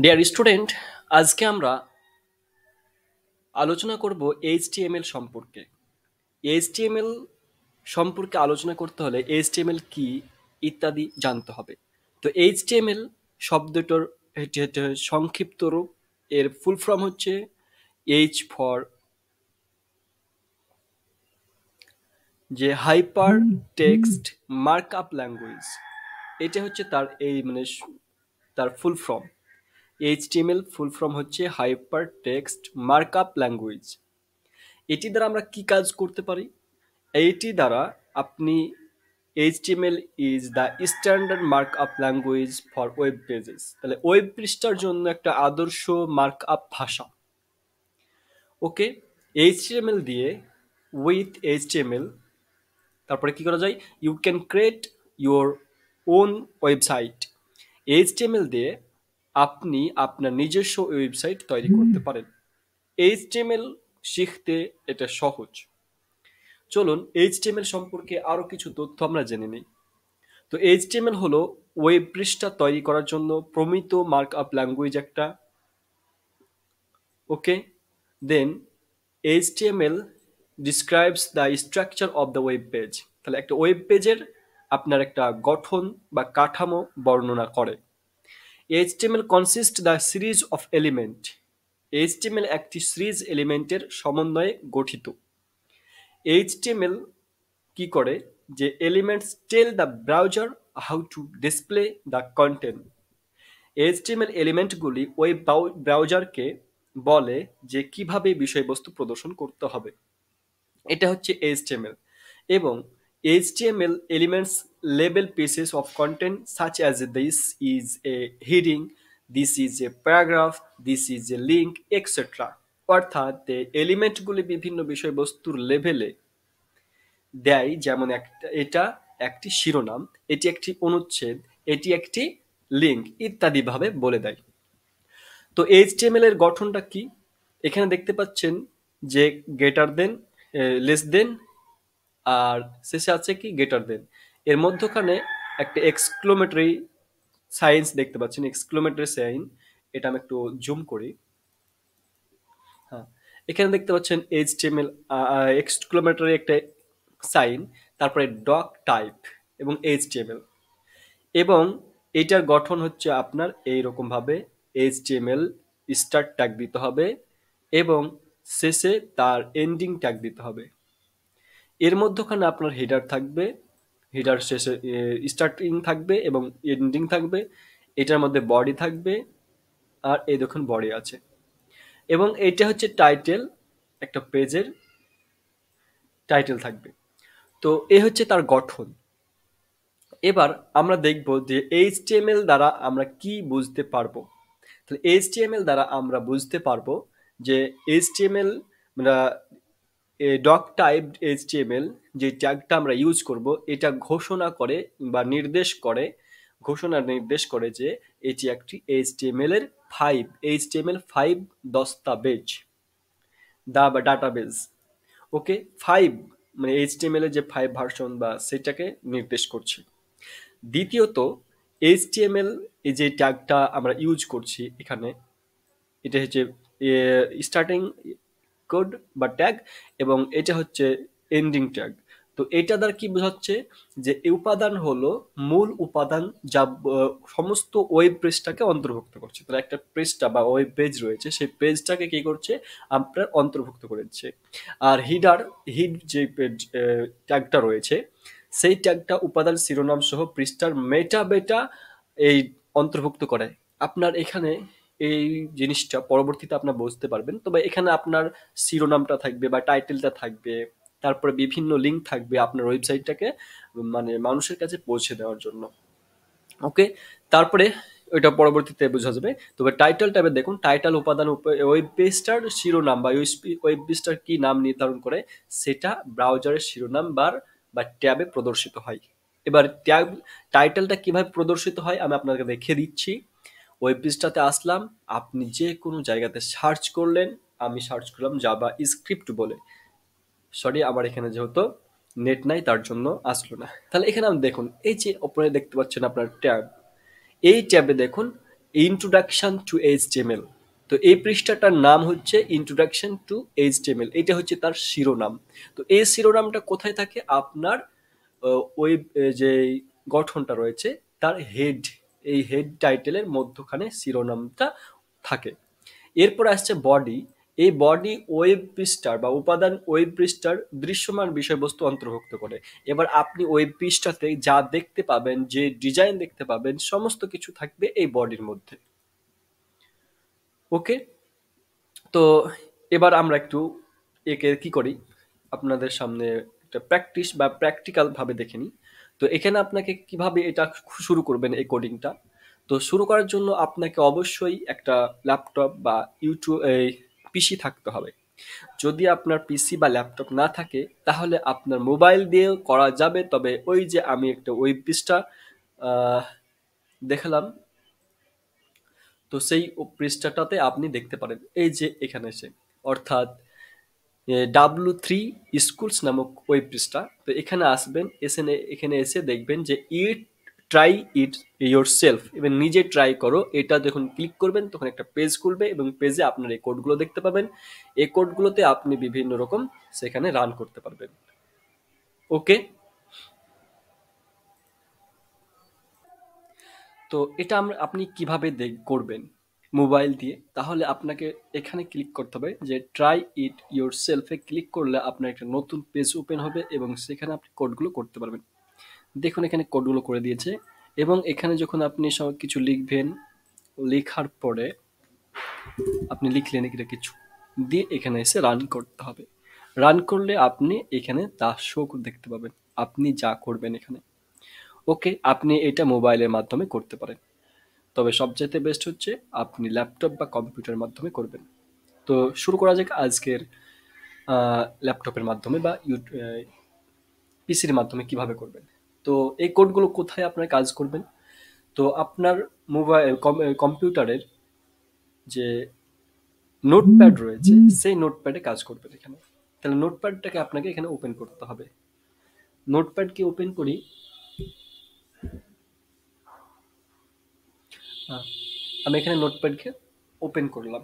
Dear student, আজকে আমরা আলোচনা করব এইচটিএমএল সম্পর্কে। এইচটিএমএল সম্পর্কে আলোচনা করতে হলে এইচটিএমএল কি ইত্যাদি জানতে হবে। তো এইচটিএমএল শব্দটার এটি হচ্ছে সংক্ষিপ্ত রূপ। এর ফুল ফর্ম হচ্ছে এইচ ফর যে হাইপার টেক্সট মার্কআপ ল্যাঙ্গুয়েজ। এটা হচ্ছে তার তার full form. HTML full form হচ্ছে হাইপার টেক্সট মার্কআপ ল্যাঙ্গুয়েজ। এটি দ্বারা আমরা কি কাজ করতে পারি? এইটি দ্বারা আপনি HTML is the standard markup language for web pages. তাহলে ওয়েব পৃষ্ঠার জন্য একটা আদর্শ মার্কআপ ভাষা। ওকে, HTML দিয়ে উইথ HTML তারপরে কি করা যায়? You can create your own website. HTML দিয়ে আপনি আপনার নিজস্ব ওয়েবসাইট তৈরি করতে পারেন। HTML শিখতে এটা সহজ। চলুন এইচটিএমএল সম্পর্কে আরো কিছু তথ্য আমরা জেনে নিই। তো এইচটিএমএল হলো ওয়েব পৃষ্ঠা তৈরি করার জন্য প্রমিত মার্কআপ ল্যাঙ্গুয়েজ একটা। Okay, then HTML describes the structure of the web page. তাহলে একটা ওয়েব পেজের আপনার একটা গঠন বা কাঠামো বর্ণনা করে। HTML consist the series of element. HTML একটি সিরিজ এলিমেন্টের সমন্বয়ে গঠিত। এইচটিএমএল কি করে? যে elements tell the browser how to display the content. HTML এলিমেন্টগুলি ওয়েব ব্রাউজারকে বলে যে কিভাবে বিষয়বস্তু প্রদর্শন করতে হবে। এটা হচ্ছে এইচটিএমএল। এবং HTML elements label pieces of content such as this is a hiding, this is a paragraph, this is a link etcetera. অর্থাৎ এলিমেন্টগুলি বিভিন্ন বিষয়বস্তুর লেভেলে দেয়, যেমন এটা একটি শিরোনাম, এটি একটি অনুচ্ছেদ, এটি একটি লিঙ্ক ইত্যাদি ভাবে বলে দেয়। তো এইচটিএমএল এর গঠনটা কি? এখানে দেখতে পাচ্ছেন যে গ্রেটার দেন, লেস দেন, আর শেষে আছে কি গ্রেটার দেন। এর মধ্যখানে একটা এক্সক্লোমেটরি সাইন দেখতে পাচ্ছেন, এক্সক্লোমেটরি সাইন। এটা আমি একটু জুম করি। হ্যাঁ, এখানে দেখতে পাচ্ছেন এইচটিএমএল এক্সক্লোমেটরি একটা সাইন, তারপরে ডক টাইপ এবং এইচটিএমএল। এবং এটার গঠন হচ্ছে আপনার এইরকম ভাবে এইচটিএমএল স্টার্ট ট্যাগ দিতে হবে এবং শেষে তার এন্ডিং ট্যাগ দিতে হবে। এর মধ্যখানে আপনার হেডার থাকবে, হেডার শেষে স্টার্টিং থাকবে এবং এন্ডিং থাকবে। এটার মধ্যে বডি থাকবে, আর এই দেখুন বডি আছে। এবং এটা হচ্ছে টাইটেল, একটা পেজের টাইটেল থাকবে। তো এ হচ্ছে তার গঠন। এবার আমরা দেখব যে এইচটিএমএল দ্বারা আমরা কি বুঝতে পারবো। তাহলে এইচটিএমএল দ্বারা আমরা বুঝতে পারবো যে এইচটিএমএল আমরা ডক টাইপ এইচটিএমএল যে ট্যাগটা আমরা ইউজ করব, এটা ঘোষণা করে বা নির্দেশ করে, ঘোষণা নির্দেশ করে যে এটি একটি এইচটিএমএল এর 5 এইচটিএমএল 5 দস্তাবেজ দা বা ডাটাবেজ। ওকে, 5 মানে এইচটিএমএল এর যে 5 ভার্সন বা সেটাকে নির্দেশ করছে। দ্বিতীয়ত এইচটিএমএল এই যে ট্যাগটা আমরা ইউজ করছি এখানে, এটা হচ্ছে স্টার্টিং কোড বা ট্যাগ এবং এটা হচ্ছে এন্ডিং ট্যাগ। তো এটা দ্বারা কি বোঝাচ্ছে যে এই উপাদান হলো মূল উপাদান যা সমস্ত ওয়েব পেজটাকে অন্তর্ভুক্ত করছে। তাহলে একটা পৃষ্ঠা বা ওয়েব পেজ রয়েছে, সেই পেজটাকে কি করছে? আপনার অন্তর্ভুক্ত করেছে। আর হিড যে ট্যাগটা রয়েছে, সেই ট্যাগটা উপাদান শিরোনাম সহ পৃষ্ঠার মেটা বেটা এই অন্তর্ভুক্ত করে। আপনার এখানে এই জিনিসটা পরবর্তীতে আপনার বুঝতে পারবেন। তবে এখানে আপনার শিরোনামটা থাকবে বা টাইটেলটা থাকবে, তারপরে বিভিন্ন লিঙ্ক থাকবে আপনার ওয়েবসাইটটাকে মানে মানুষের কাছে পৌঁছে দেওয়ার জন্য। ওকে, তারপরে ওইটা পরবর্তীতে বোঝা যাবে। তবে টাইটেল ট্যাবে দেখুন, টাইটেল উপাদান ওয়েব পেজটার শিরোনাম বা ওয়েব পেজটার কি নাম নির্ধারণ করে সেটা ব্রাউজারের শিরোনাম বা ট্যাবে প্রদর্শিত হয়। এবার ট্যাব টাইটেলটা কিভাবে প্রদর্শিত হয় আমি আপনাকে দেখিয়ে দিচ্ছি। ওয়েব পেজটাতে আসলাম, আপনি যে কোনো জায়গাতে সার্চ করলেন, আমি সার্চ করলাম জাভা স্ক্রিপ্ট বলে। সরি, আমার এখানে যেহেতু নেট নাই তার জন্য আসলো না। তাহলে এখানে আপনি দেখুন, এই যে উপরে দেখতে পাচ্ছেন আপনার ট্যাব, এই ট্যাবে দেখুন ইন্ট্রোডাকশন টু এইচটিএমএল। তো এই পৃষ্ঠাটার নাম হচ্ছে ইন্ট্রোডাকশন টু এইচটিএমএল, এটা হচ্ছে তার শিরোনাম। তো এই শিরোনামটা কোথায় থাকে? আপনার ওয়েব যে গঠনটা রয়েছে তার হেড, এই হেড টাইটেলের মধ্যখানে শিরোনামটা থাকে। এরপর আসছে বডি। এই বডি ওয়েব পৃষ্ঠার বা উপাদান ওয়েব পৃষ্ঠার দৃশ্যমান বিষয়বস্তু অন্তর্ভুক্ত করে। এবার আপনি ওয়েব পৃষ্ঠাতে যা দেখতে পাবেন, যে ডিজাইন দেখতে পাবেন, সমস্ত কিছু থাকবে এই বডির মধ্যে। ওকে, তো এবার আমরা একটু একে কি করি, আপনাদের সামনে একটা প্র্যাকটিস বা প্র্যাকটিক্যাল ভাবে দেখে নিই। তো এখানে আপনাকে কিভাবে এটা শুরু করবেন এই কোডিংটা। তো শুরু করার জন্য আপনাকে অবশ্যই একটা ল্যাপটপ বা ইউটিউব এই পিসি থাকতে হবে। যদি আপনার পিসি বা ল্যাপটপ না থাকে তাহলে আপনার মোবাইল দিয়েও করা যাবে, তবে ওই যে আমি একটা ওয়েব পৃষ্ঠা আহ, দেখালাম, তো সেই পৃষ্ঠাটাতে আপনি দেখতে পারেন এই যে এখানে এসে, অর্থাৎ W3 স্কুলস নামক ওয়েব পৃষ্ঠা। তো এখানে আসবেন, এখানে এসে দেখবেন যে ইট ট্রাই ইট ইয়োর সেলফ, এবার নিজে ট্রাই করো, এটা যখন ক্লিক করবেন তখন একটা পেজ খুলবে এবং পেজে আপনার এই কোডগুলো দেখতে পাবেন। এই কোডগুলোতে আপনি বিভিন্ন রকম সেখানে রান করতে পারবেন। ওকে, তো এটা আপনি কিভাবে করবেন মোবাইল দিয়ে, তাহলে আপনাকে এখানে ক্লিক করতে হবে যে ট্রাই ইট ইয়োর সেলফে ক্লিক করলে আপনার একটা নতুন পেজ ওপেন হবে এবং সেখানে আপনি কোডগুলো করতে পারবেন। দেখুন এখানে কোডগুলো করে দিয়েছে, এবং এখানে যখন আপনি সব কিছু লিখবেন, লেখার পরে আপনি লিখলেন এটা কিছু দিয়ে এখানে এসে রান করতে হবে। রান করলে আপনি এখানে তা শো দেখতে পাবেন, আপনি যা করবেন এখানে। ওকে, আপনি এটা মোবাইলের মাধ্যমে করতে পারেন, তবে সবচাইতে বেস্ট হচ্ছে আপনি ল্যাপটপ বা কম্পিউটারের মাধ্যমে করবেন। তো শুরু করা যাক আজকের ল্যাপটপের মাধ্যমে বা পিসির মাধ্যমে কিভাবে করবেন। তো এই কোডগুলো কোথায় আপনারা কাজ করবেন? তো আপনার মোবাইল কম্পিউটারের যে নোটপ্যাড রয়েছে সেই নোটপ্যাডে কাজ করবেন এখানে। তাহলে নোটপ্যাডটাকে আপনাকে এখানে ওপেন করতে হবে। নোটপ্যাডকে ওপেন করি। আহ, আমি এখানে নোটপ্যাডকে ওপেন করলাম।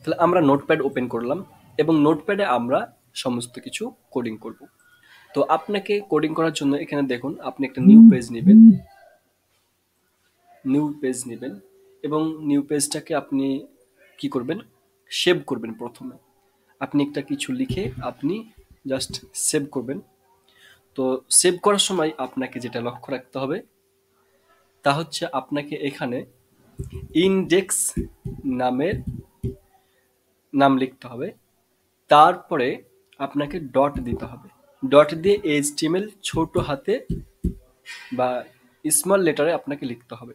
তাহলে আমরা নোটপ্যাড ওপেন করলাম এবং নোটপ্যাডে আমরা সমস্ত কিছু কোডিং করব। তো আপনাকে কোডিং করার জন্য এখানে দেখুন আপনি একটা নিউ পেজ নেবেন এবং নিউ পেজটাকে আপনি কি করবেন, সেভ করবেন। প্রথমে আপনি একটা কিছু লিখে আপনি জাস্ট সেভ করবেন। তো সেভ করার সময় আপনাকে যেটা লক্ষ্য রাখতে হবে তা হচ্ছে আপনাকে এখানে ইন্ডেক্স নামের নাম লিখতে হবে, তারপরে আপনাকে ডট দিতে হবে। ডট দিয়ে এইচটিএমএল ছোট হাতে বা স্মল লেটারে আপনাকে লিখতে হবে।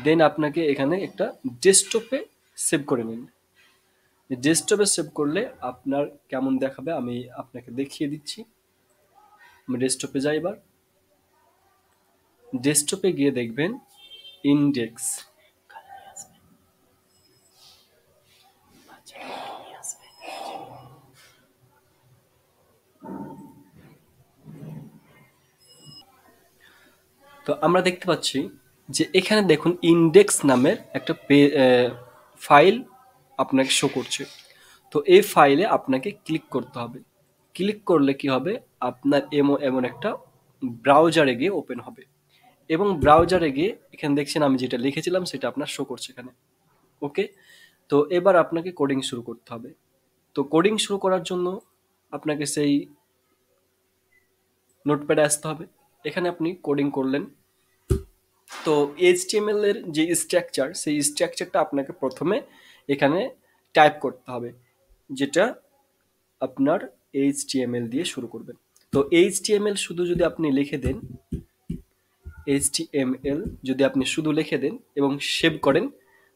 দেন আপনাকে এখানে একটা ডেস্কটপে সেভ করে নিন। ডেস্কটপে সেভ করলে আপনার কেমন দেখাবে আমি আপনাকে দেখিয়ে দিচ্ছি। আমি ডেস্কটপে যাই। এবার ডেস্কটপে গিয়ে দেখবেন ইন্ডেক্স। তো আমরা দেখতে পাচ্ছি যে এখানে দেখুন ইন্ডেক্স নামের একটা ফাইল আপনাকে শো করছে। তো এই ফাইলে আপনাকে ক্লিক করতে হবে। ক্লিক করলে কি হবে, আপনার এমন এমন একটা ব্রাউজারে গিয়ে ওপেন হবে এবং ব্রাউজারে গিয়ে এখানে দেখছেন আমি যেটা লিখেছিলাম সেটা আপনার শো করছে এখানে। ওকে, তো এবার আপনাকে কোডিং শুরু করতে হবে। তো কোডিং শুরু করার জন্য আপনাকে সেই নোটপ্যাডে আসতে হবে। এখানে আপনি কোডিং করলেন। তো এইচটিএমএল এর যে স্ট্রাকচার, সেই স্ট্রাকচারটা আপনাকে প্রথমে এখানে টাইপ করতে হবে, যেটা আপনার এইচটিএমএল দিয়ে শুরু করবেন। তো এইচটিএমএল শুধু যদি আপনি লিখে দেন, এইচটিএমএল যদি আপনি শুধু লিখে দেন এবং সেভ করেন,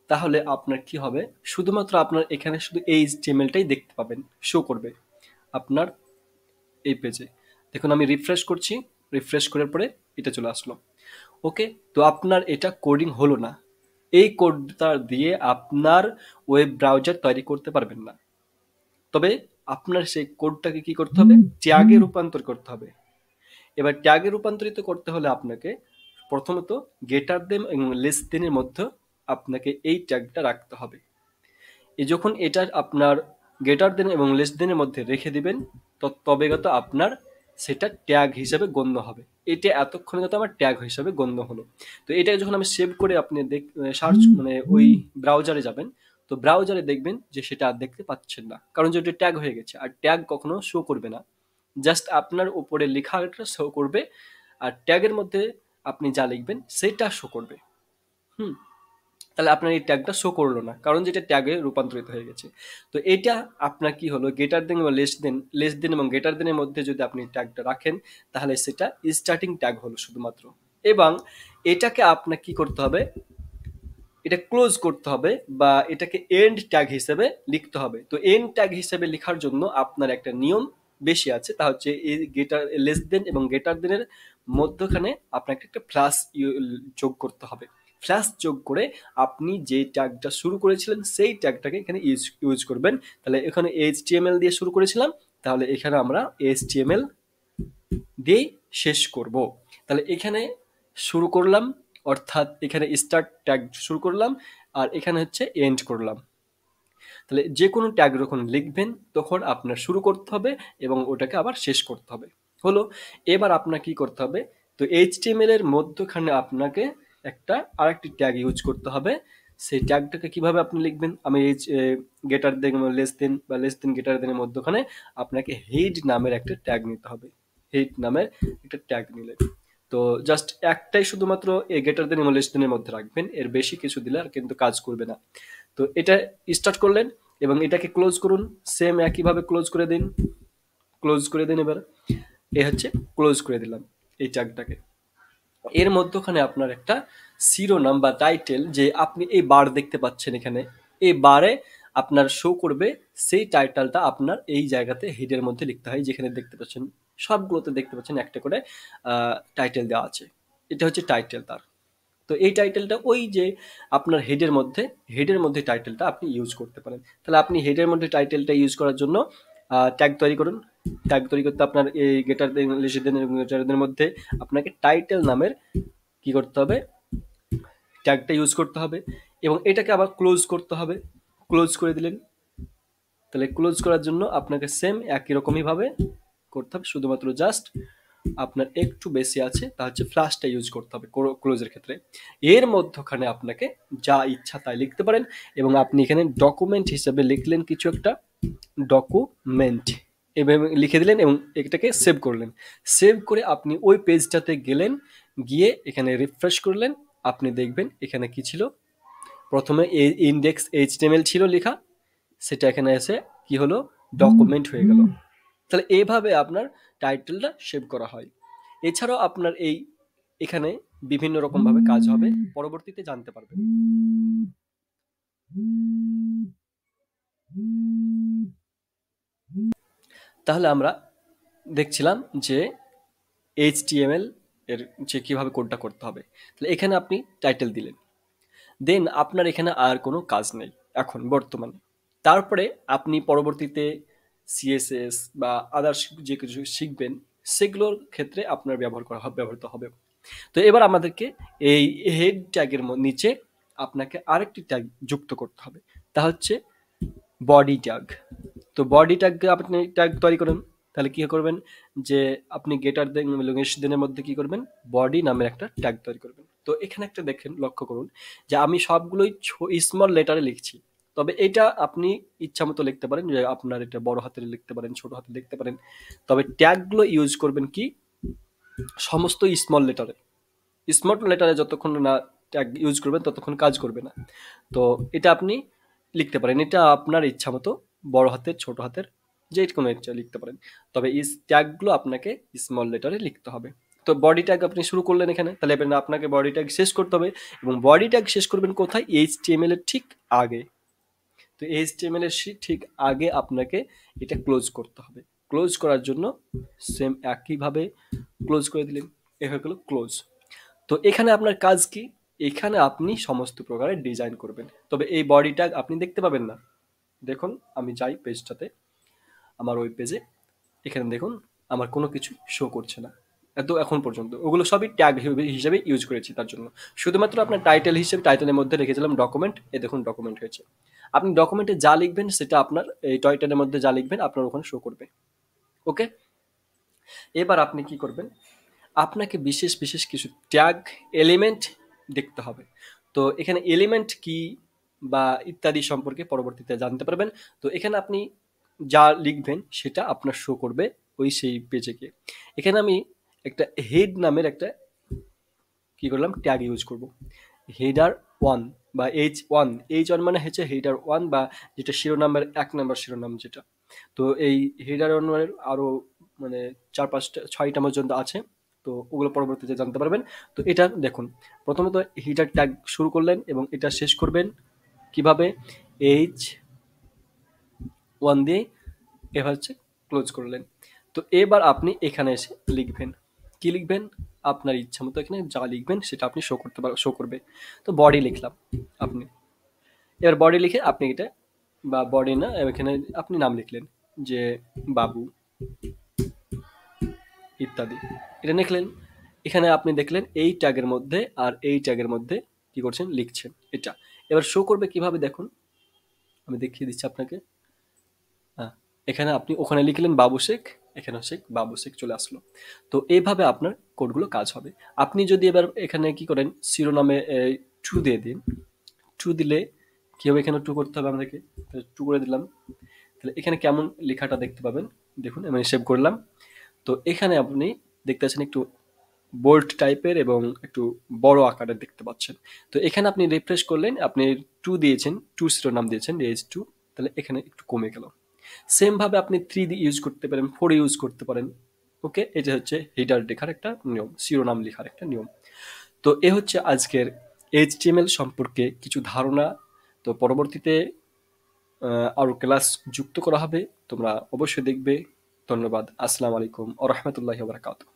তাহলে আপনার কি হবে, শুধুমাত্র আপনার এখানে শুধু এইচটিএমএলটাই দেখতে পাবেন, শো করবে আপনার এই পেজে। দেখুন আমি রিফ্রেশ করছি, রিফ্রেশ করার পরে এটা চলে আসলো। ওকে, তো আপনার এটা কোডিং হলো না, এই কোডটা দিয়ে আপনার ওয়েব ব্রাউজার তৈরি করতে পারবেন না। তবে আপনার সেই কোডটাকে কি করতে হবে, ট্যাগে রূপান্তর করতে হবে। এবার ট্যাগে রূপান্তরিত করতে হলে আপনাকে প্রথমত গেটার দেন এবং লেস দেনের মধ্যে আপনাকে এই ট্যাগটা রাখতে হবে। যখন এটা আপনার গ্রেটার দেন এবং লেস দেনের মধ্যে রেখে দিবেন, তবে গত আপনার সেটা ট্যাগ হিসেবে গণ্য হবে। এটা এতক্ষণে গত আমার ট্যাগ হিসেবে গণ্য হলো। তো এটা যখন আমি সেভ করে আপনি সার্চ মানে ওই ব্রাউজারে যাবেন, তো ব্রাউজারে দেখবেন যে সেটা আর দেখতে পাচ্ছেন না, কারণ যেটা ট্যাগ হয়ে গেছে। আর ট্যাগ কখনো শো করবে না, জাস্ট আপনার উপরে লেখাটা শো করবে, আর ট্যাগের মধ্যে আপনি যা লিখবেন সেটা শো করবে। হুম, তাহলে আপনার এই ট্যাগটা শো করলো না, কারণ যেটা ট্যাগে রূপান্তরিত হয়ে গেছে। তো এটা আপনার কি হলো, গেটার দেন এবং লেস দেন এবং গেটার দেনের মধ্যে যদি আপনি ট্যাগটা রাখেন, তাহলে সেটা স্টার্টিং ট্যাগ হলো শুধুমাত্র। এবং এটাকে আপনার কি করতে হবে, এটা ক্লোজ করতে হবে বা এটাকে এন্ড ট্যাগ হিসেবে লিখতে হবে। তো এন্ড ট্যাগ হিসেবে লেখার জন্য আপনার একটা নিয়ম বেশি আছে, তা হচ্ছে এই গেটার লেস দেন এবং গেটার দেনের মধ্যখানে আপনাকে একটা প্লাস যোগ করতে হবে। প্লাস যোগ করে আপনি যে ট্যাগটা শুরু করেছিলেন সেই ট্যাগটাকে এখানে ইউজ করবেন। তাহলে এখানে এইচটিএমএল দিয়ে শুরু করেছিলাম, তাহলে এখানে আমরা এইচটিএমএল দিয়েই শেষ করব। তাহলে এখানে শুরু করলাম, অর্থাৎ এখানে স্টার্ট ট্যাগ শুরু করলাম, আর এখানে হচ্ছে এন্ড করলাম। তাহলে যে কোনো ট্যাগ যখন লিখবেন তখন আপনার শুরু করতে হবে এবং ওটাকে আবার শেষ করতে হবে। হলো, এবার আপনার কি করতে হবে, তো এইচটিএমএল এর মধ্যখানে আপনাকে একটা আরেকটি ট্যাগ ইউজ করতে হবে। সেই ট্যাগটাকে কিভাবে আপনি লিখবেন, আমি এই গেটার দেন লেস দেন বা লেস দেন গেটার দেনের মধ্যখানে আপনাকে হেড নামের একটা ট্যাগ নিতে হবে। হেড নামের একটা ট্যাগ নিলেন, তো জাস্ট একটাই শুধুমাত্র এই গেটার দেন এবং লেস দেনের মধ্যে রাখবেন, এর বেশি কিছু দিলে আর কিন্তু কাজ করবে না। তো এটা স্টার্ট করলেন এবং এটাকে ক্লোজ করুন, সেম একইভাবে ক্লোজ করে দিন, ক্লোজ করে দিন। এবার এ হচ্ছে ক্লোজ করে দিলাম এই ট্যাগটাকে। এর মধ্যখানে আপনার একটা শিরোনাম বা টাইটেল, যে আপনি এই বার দেখতে পাচ্ছেন এখানে, এই বারে আপনার শো করবে, সেই টাইটেলটা আপনার এই জায়গাতে হেডের মধ্যে লিখতে হয়। যেখানে দেখতে পাচ্ছেন সবগুলোতে দেখতে পাচ্ছেন একটা করে টাইটেল দেওয়া আছে, এটা হচ্ছে টাইটেল তার। তো এই টাইটেলটা ওই যে আপনার হেডের মধ্যে টাইটেলটা আপনি ইউজ করতে পারেন। তাহলে আপনি হেডের মধ্যে টাইটেলটা ইউজ করার জন্য ট্যাগ তৈরি করুন। ট্যাগ তৈরি করতে আপনার এই গেটারদের মধ্যে আপনাকে টাইটেল নামের কি করতে হবে, ট্যাগটা ইউজ করতে হবে এবং এটাকে আবার ক্লোজ করতে হবে। ক্লোজ করে দিলেন, তাহলে ক্লোজ করার জন্য আপনাকে সেম একই রকমই ভাবে করতে হবে, শুধুমাত্র জাস্ট আপনার একটু বেশি আছে, তা হচ্ছে ফ্ল্যাশটা ইউজ করতে হবে ক্লোজের ক্ষেত্রে। এর মধ্যখানে আপনাকে যা ইচ্ছা তাই লিখতে পারেন এবং আপনি এখানে ডকুমেন্ট হিসেবে লিখলেন কিছু একটা, ডকুমেন্ট এভাবে লিখে দিলেন এবং এটাকে সেভ করলেন। সেভ করে আপনি ওই পেজটাতে গেলেন, গিয়ে এখানে রিফ্রেশ করলেন, আপনি দেখবেন এখানে কি ছিল, প্রথমে ইন্ডেক্স এইচটিএমএল ছিল লেখা, সেটা এখানে এসে কি হলো, ডকুমেন্ট হয়ে গেল। তাহলে এইভাবে আপনার টাইটেলটা সেভ করা হয়। এছাড়াও আপনার এখানে বিভিন্ন রকম ভাবে কাজ হবে, পরবর্তীতে জানতে পারবেন। তাহলে আমরা দেখছিলাম যে এইচটিএমএল এর যে কিভাবে কোডটা করতে হবে। তাহলে এখানে আপনি টাইটেল দিলেন, দেন আপনার এখানে আর কোনো কাজ নেই এখন বর্তমানে। তারপরে আপনি পরবর্তীতে সিএসএস বা আদার্স যে কিছু শিখবেন, সেগুলোর ক্ষেত্রে আপনার ব্যবহৃত হবে। তো এবার আমাদেরকে এই হেড ট্যাগের নিচে আপনাকে আরেকটি ট্যাগ যুক্ত করতে হবে, তা হচ্ছে বডি ট্যাগ। তো বডি ট্যাগ আপনি ট্যাগ তৈরি করুন। তাহলে কি করবেন, যে আপনি গেটার দেনের মধ্যে কি করবেন, বডি নামের একটা ট্যাগ তৈরি করবেন। তো এখানে একটা দেখেন, লক্ষ্য করুন যে আমি সবগুলোই স্মল লেটারে লিখছি। তবে এটা আপনি ইচ্ছা মতো লিখতে পারেন, যে আপনার এটা বড় হাতের লিখতে পারেন, ছোট হাতে লিখতে পারেন। তবে ট্যাগগুলো ইউজ করবেন কি, সমস্ত স্মল লেটারে যতক্ষণ না ট্যাগ ইউজ করবেন ততক্ষণ কাজ করবে না। তো এটা আপনি লিখতে পারেন, এটা আপনার ইচ্ছা মতো বড় হাতের ছোট হাতের যে কোনো একটা লিখতে পারেন। তবে এই ট্যাগগুলো আপনাকে স্মল লেটারে লিখতে হবে। তো বডি ট্যাগ আপনি শুরু করলেন এখানে, তাহলে এবার আপনাকে বডি ট্যাগ শেষ করতে হবে এবং বডি ট্যাগ শেষ করবেন কোথায়, এইচটিএমএল এর ঠিক আগে। তো এইচটিএমএল এর ঠিক আগে আপনাকে এটা ক্লোজ করতে হবে। ক্লোজ করার জন্য সেম একইভাবে ক্লোজ করে দিলেন, এ হয়ে গেল ক্লোজ। তো এখানে আপনার কাজ কি, এখানে আপনি সমস্ত প্রকারের ডিজাইন করবেন, তবে এই বডি ট্যাগ আপনি দেখতে পাবেন না। দেখুন, আমি যাই পেজটাতে, আমার ওই পেজে, এখানে দেখুন আমার কোনো কিছু শো করছে না এত এখন পর্যন্ত। ওগুলো সবই ট্যাগ হিসেবে ইউজ করেছি তার জন্য। শুধুমাত্র আপনার টাইটেল হিসেবে টাইটেলের মধ্যে রেখেছিলাম ডকুমেন্ট, এ দেখুন ডকুমেন্ট হয়েছে। আপনি ডকুমেন্টে যা লিখবেন সেটা আপনার এই টাইটেলের মধ্যে যা লিখবেন আপনার ওখানে শো করবে। ওকে, এবার আপনি কি করবেন, আপনাকে বিশেষ বিশেষ কিছু ট্যাগ এলিমেন্ট দেখতে হবে। তো এখানে এলিমেন্ট কি বা ইত্যাদি সম্পর্কে পরবর্তীতে জানতে পারবেন। তো এখানে আপনি যা লিখবেন সেটা আপনার শো করবে ওই সেই পেজে গিয়ে। এখানে আমি একটা হেড নামের একটা কি করলাম ট্যাগ ইউজ করব, হেডার ওয়ান বা এইচ ওয়ান মানে হচ্ছে হেডার ওয়ান, বা যেটা শিরোনামের 1 নম্বর শিরোনাম যেটা। তো এই হেডার ওয়ানের আরো মানে 4 5 6টা পর্যন্ত আছে। তো ওগুলো পরবর্তীতে জানতে পারবেন। তো এটা দেখুন, প্রথমত হেডার ট্যাগ শুরু করলেন এবং এটা শেষ করবেন কিভাবে, H1 দিয়ে এবার হচ্ছে ক্লোজ করলেন। তো এবার আপনি এখানে এসে লিখবেন, কি লিখবেন, আপনার ইচ্ছা মতো এখানে যা লিখবেন সেটা আপনি শো করবে। তো বডি লিখলাম আপনি, এবার বডি লিখে আপনি এটা, বা বডি না, এখানে আপনি নাম লিখলেন যে বাবু ইত্যাদি, এটা লিখলেন। এখানে আপনি দেখলেন এই ট্যাগের মধ্যে আর এই ট্যাগের মধ্যে কি করছেন, লিখছেন এটা। এবার শো করবে কিভাবে দেখুন, আমি দেখিয়ে দিচ্ছি আপনাকে। হ্যাঁ, এখানে আপনি ওখানে লিখলেন বাবু শেখ, এখানে শেখ বাবু শেখ চলে আসলো। তো এইভাবে আপনার কোডগুলো কাজ হবে। আপনি যদি এবার এখানে কি করেন, শিরোনামে টু দিয়ে দিন, টু দিলে কি হবে, এখানে টু করতে হবে আমাদেরকে, টু করে দিলাম। তাহলে এখানে কেমন লেখাটা দেখতে পাবেন, দেখুন আমি সেভ করলাম। তো এখানে আপনি দেখতে পাচ্ছেন একটু বোল্ড টাইপের এবং একটু বড় আকারের দেখতে পাচ্ছেন। তো এখানে আপনি রিফ্রেশ করলেন, আপনি টু দিয়েছেন, টু শিরোনাম দিয়েছেন H2, তাহলে এখানে একটু কমে গেল। সেম ভাবে আপনি 3 দিয়ে ইউজ করতে পারেন, 4 ইউজ করতে পারেন। ওকে, এটা হচ্ছে হেডার লেখার একটা নিয়ম, শিরোনাম লেখার একটা নিয়ম। তো এ হচ্ছে আজকের HTML সম্পর্কে কিছু ধারণা। তো পরবর্তীতে আরো ক্লাস যুক্ত করা হবে, তোমরা অবশ্যই দেখবে। ধন্যবাদ। আসসালামু আলাইকুম ওয়া রাহমাতুল্লাহি ওয়া বারাকাতুহু।